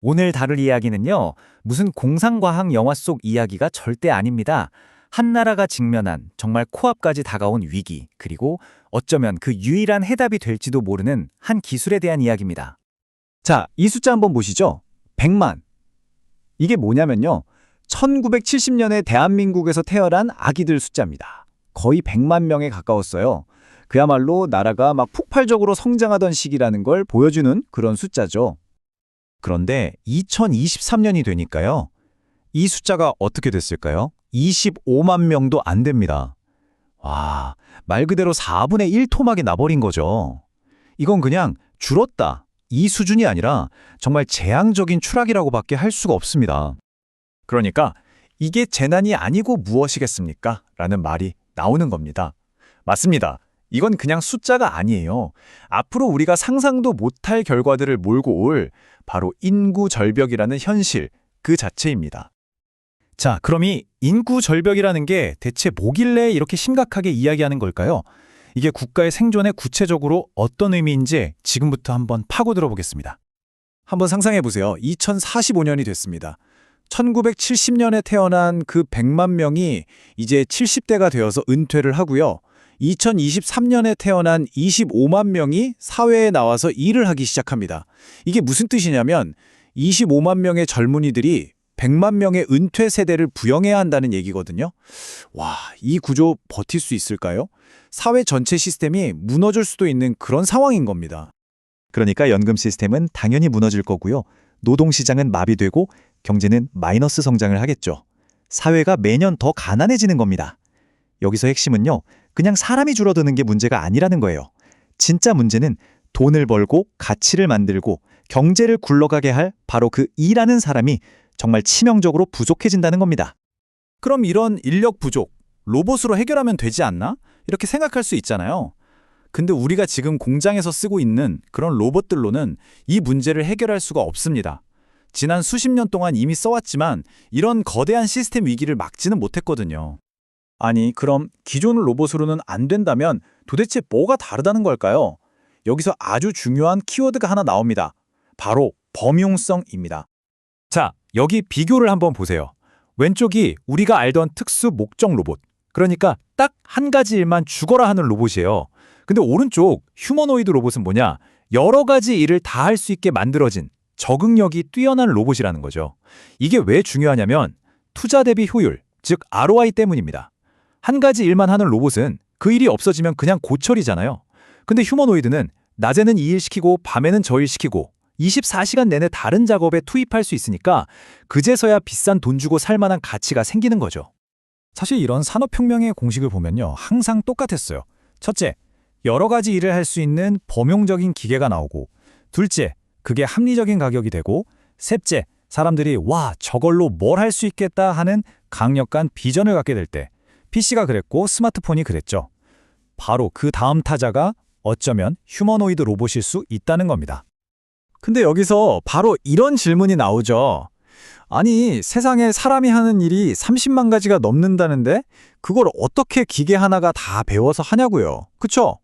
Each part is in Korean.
오늘 다룰 이야기는요, 무슨 공상과학 영화 속 이야기가 절대 아닙니다. 한 나라가 직면한 정말 코앞까지 다가온 위기, 그리고 어쩌면 그 유일한 해답이 될지도 모르는 한 기술에 대한 이야기입니다. 자, 이 숫자 한번 보시죠. 100만. 이게 뭐냐면요. 1970년에 대한민국에서 태어난 아기들 숫자입니다. 거의 100만 명에 가까웠어요. 그야말로 나라가 막 폭발적으로 성장하던 시기라는 걸 보여주는 그런 숫자죠. 그런데 2023년이 되니까요. 이 숫자가 어떻게 됐을까요? 25만 명도 안 됩니다. 와, 말 그대로 4분의 1 토막이 나버린 거죠. 이건 그냥 줄었다. 이 수준이 아니라 정말 재앙적인 추락이라고밖에 할 수가 없습니다. 그러니까 이게 재난이 아니고 무엇이겠습니까? 라는 말이 나오는 겁니다. 맞습니다. 이건 그냥 숫자가 아니에요. 앞으로 우리가 상상도 못할 결과들을 몰고 올 바로 인구 절벽이라는 현실 그 자체입니다. 자, 그럼 이 인구 절벽이라는 게 대체 뭐길래 이렇게 심각하게 이야기하는 걸까요? 이게 국가의 생존에 구체적으로 어떤 의미인지 지금부터 한번 파고 들어보겠습니다. 한번 상상해 보세요. 2045년이 됐습니다. 1970년에 태어난 그 100만 명이 이제 70대가 되어서 은퇴를 하고요. 2023년에 태어난 25만 명이 사회에 나와서 일을 하기 시작합니다. 이게 무슨 뜻이냐면 25만 명의 젊은이들이 100만 명의 은퇴 세대를 부양해야 한다는 얘기거든요. 와, 이 구조 버틸 수 있을까요? 사회 전체 시스템이 무너질 수도 있는 그런 상황인 겁니다. 그러니까 연금 시스템은 당연히 무너질 거고요. 노동시장은 마비되고 경제는 마이너스 성장을 하겠죠. 사회가 매년 더 가난해지는 겁니다. 여기서 핵심은요, 그냥 사람이 줄어드는 게 문제가 아니라는 거예요. 진짜 문제는 돈을 벌고 가치를 만들고 경제를 굴러가게 할 바로 그 일하는 사람이 정말 치명적으로 부족해진다는 겁니다. 그럼 이런 인력 부족, 로봇으로 해결하면 되지 않나? 이렇게 생각할 수 있잖아요. 근데 우리가 지금 공장에서 쓰고 있는 그런 로봇들로는 이 문제를 해결할 수가 없습니다. 지난 수십 년 동안 이미 써왔지만 이런 거대한 시스템 위기를 막지는 못했거든요. 아니, 그럼 기존 로봇으로는 안 된다면 도대체 뭐가 다르다는 걸까요? 여기서 아주 중요한 키워드가 하나 나옵니다. 바로 범용성입니다. 자, 여기 비교를 한번 보세요. 왼쪽이 우리가 알던 특수 목적 로봇. 그러니까 딱 한 가지 일만 죽어라 하는 로봇이에요. 근데 오른쪽 휴머노이드 로봇은 뭐냐? 여러 가지 일을 다 할 수 있게 만들어진 적응력이 뛰어난 로봇이라는 거죠. 이게 왜 중요하냐면 투자 대비 효율, 즉 ROI 때문입니다. 한 가지 일만 하는 로봇은 그 일이 없어지면 그냥 고철이잖아요. 근데 휴머노이드는 낮에는 이 일 시키고 밤에는 저 일 시키고 24시간 내내 다른 작업에 투입할 수 있으니까 그제서야 비싼 돈 주고 살 만한 가치가 생기는 거죠. 사실 이런 산업혁명의 공식을 보면요, 항상 똑같았어요. 첫째, 여러 가지 일을 할 수 있는 범용적인 기계가 나오고, 둘째, 그게 합리적인 가격이 되고, 셋째, 사람들이 와, 저걸로 뭘 할 수 있겠다 하는 강력한 비전을 갖게 될 때, PC가 그랬고 스마트폰이 그랬죠. 바로 그 다음 타자가 어쩌면 휴머노이드 로봇일 수 있다는 겁니다. 근데 여기서 바로 이런 질문이 나오죠. 아니, 세상에 사람이 하는 일이 30만 가지가 넘는다는데 그걸 어떻게 기계 하나가 다 배워서 하냐고요. 그쵸?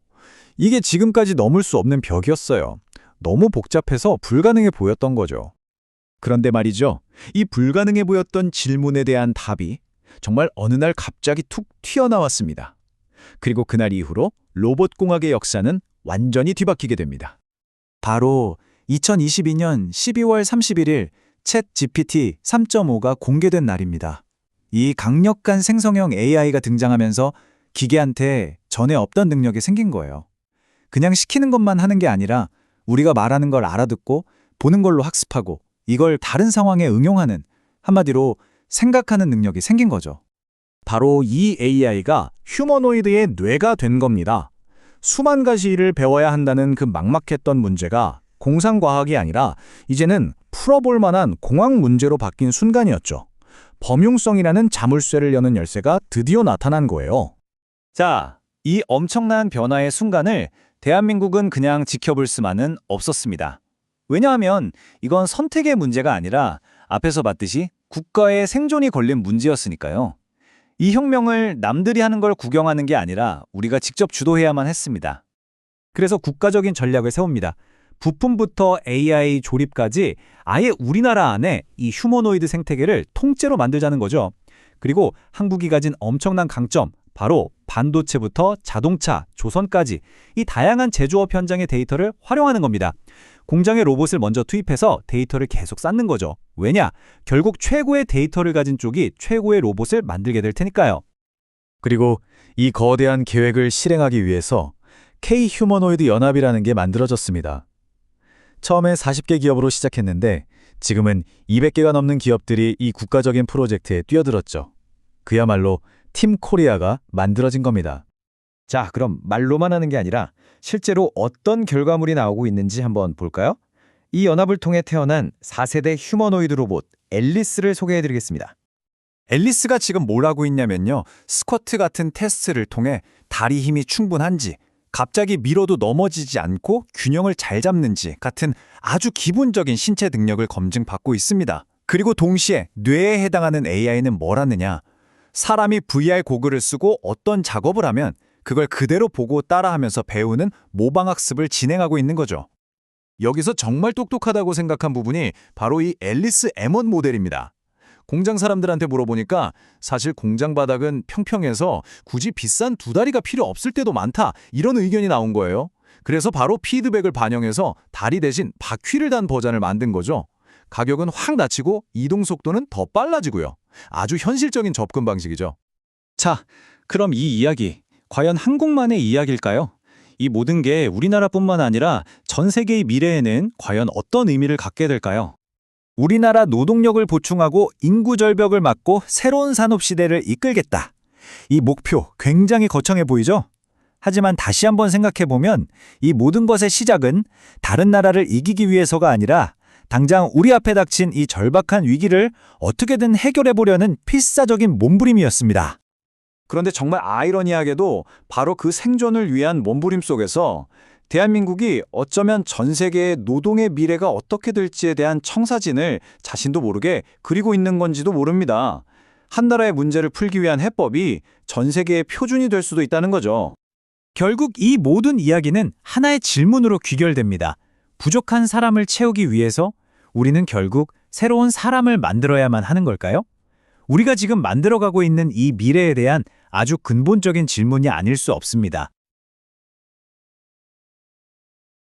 이게 지금까지 넘을 수 없는 벽이었어요. 너무 복잡해서 불가능해 보였던 거죠. 그런데 말이죠. 이 불가능해 보였던 질문에 대한 답이 정말 어느 날 갑자기 툭 튀어나왔습니다. 그리고 그날 이후로 로봇공학의 역사는 완전히 뒤바뀌게 됩니다. 바로 2022년 12월 31일 챗 GPT 3.5가 공개된 날입니다. 이 강력한 생성형 AI가 등장하면서 기계한테 전에 없던 능력이 생긴 거예요. 그냥 시키는 것만 하는 게 아니라 우리가 말하는 걸 알아듣고 보는 걸로 학습하고 이걸 다른 상황에 응용하는, 한마디로 생각하는 능력이 생긴 거죠. 바로 이 AI가 휴머노이드의 뇌가 된 겁니다. 수만 가지 일을 배워야 한다는 그 막막했던 문제가 공상과학이 아니라 이제는 풀어볼 만한 공학 문제로 바뀐 순간이었죠. 범용성이라는 자물쇠를 여는 열쇠가 드디어 나타난 거예요. 자, 이 엄청난 변화의 순간을 대한민국은 그냥 지켜볼 수만은 없었습니다. 왜냐하면 이건 선택의 문제가 아니라 앞에서 봤듯이 국가의 생존이 걸린 문제였으니까요. 이 혁명을 남들이 하는 걸 구경하는 게 아니라 우리가 직접 주도해야만 했습니다. 그래서 국가적인 전략을 세웁니다. 부품부터 AI 조립까지 아예 우리나라 안에 이 휴머노이드 생태계를 통째로 만들자는 거죠. 그리고 한국이 가진 엄청난 강점, 바로 반도체부터 자동차, 조선까지 이 다양한 제조업 현장의 데이터를 활용하는 겁니다. 공장에 로봇을 먼저 투입해서 데이터를 계속 쌓는 거죠. 왜냐? 결국 최고의 데이터를 가진 쪽이 최고의 로봇을 만들게 될 테니까요. 그리고 이 거대한 계획을 실행하기 위해서 K-휴머노이드 연합이라는 게 만들어졌습니다. 처음에 40개 기업으로 시작했는데 지금은 200개가 넘는 기업들이 이 국가적인 프로젝트에 뛰어들었죠. 그야말로 팀 코리아가 만들어진 겁니다. 자, 그럼 말로만 하는 게 아니라 실제로 어떤 결과물이 나오고 있는지 한번 볼까요? 이 연합을 통해 태어난 4세대 휴머노이드 로봇 앨리스를 소개해드리겠습니다. 앨리스가 지금 뭘 하고 있냐면요. 스쿼트 같은 테스트를 통해 다리 힘이 충분한지, 갑자기 밀어도 넘어지지 않고 균형을 잘 잡는지 같은 아주 기본적인 신체 능력을 검증받고 있습니다. 그리고 동시에 뇌에 해당하는 AI는 뭘 하느냐. 사람이 VR 고글을 쓰고 어떤 작업을 하면 그걸 그대로 보고 따라하면서 배우는 모방학습을 진행하고 있는 거죠. 여기서 정말 똑똑하다고 생각한 부분이 바로 이 앨리스 M1 모델입니다. 공장 사람들한테 물어보니까 사실 공장 바닥은 평평해서 굳이 비싼 두 다리가 필요 없을 때도 많다, 이런 의견이 나온 거예요. 그래서 바로 피드백을 반영해서 다리 대신 바퀴를 단 버전을 만든 거죠. 가격은 확 낮추고 이동 속도는 더 빨라지고요. 아주 현실적인 접근 방식이죠. 자, 그럼 이 이야기, 과연 한국만의 이야기일까요? 이 모든 게 우리나라뿐만 아니라 전 세계의 미래에는 과연 어떤 의미를 갖게 될까요? 우리나라 노동력을 보충하고 인구 절벽을 막고 새로운 산업 시대를 이끌겠다. 이 목표 굉장히 거창해 보이죠? 하지만 다시 한번 생각해보면 이 모든 것의 시작은 다른 나라를 이기기 위해서가 아니라 당장 우리 앞에 닥친 이 절박한 위기를 어떻게든 해결해보려는 필사적인 몸부림이었습니다. 그런데 정말 아이러니하게도 바로 그 생존을 위한 몸부림 속에서 대한민국이 어쩌면 전 세계의 노동의 미래가 어떻게 될지에 대한 청사진을 자신도 모르게 그리고 있는 건지도 모릅니다. 한 나라의 문제를 풀기 위한 해법이 전 세계의 표준이 될 수도 있다는 거죠. 결국 이 모든 이야기는 하나의 질문으로 귀결됩니다. 부족한 사람을 채우기 위해서 우리는 결국 새로운 사람을 만들어야만 하는 걸까요? 우리가 지금 만들어가고 있는 이 미래에 대한 아주 근본적인 질문이 아닐 수 없습니다.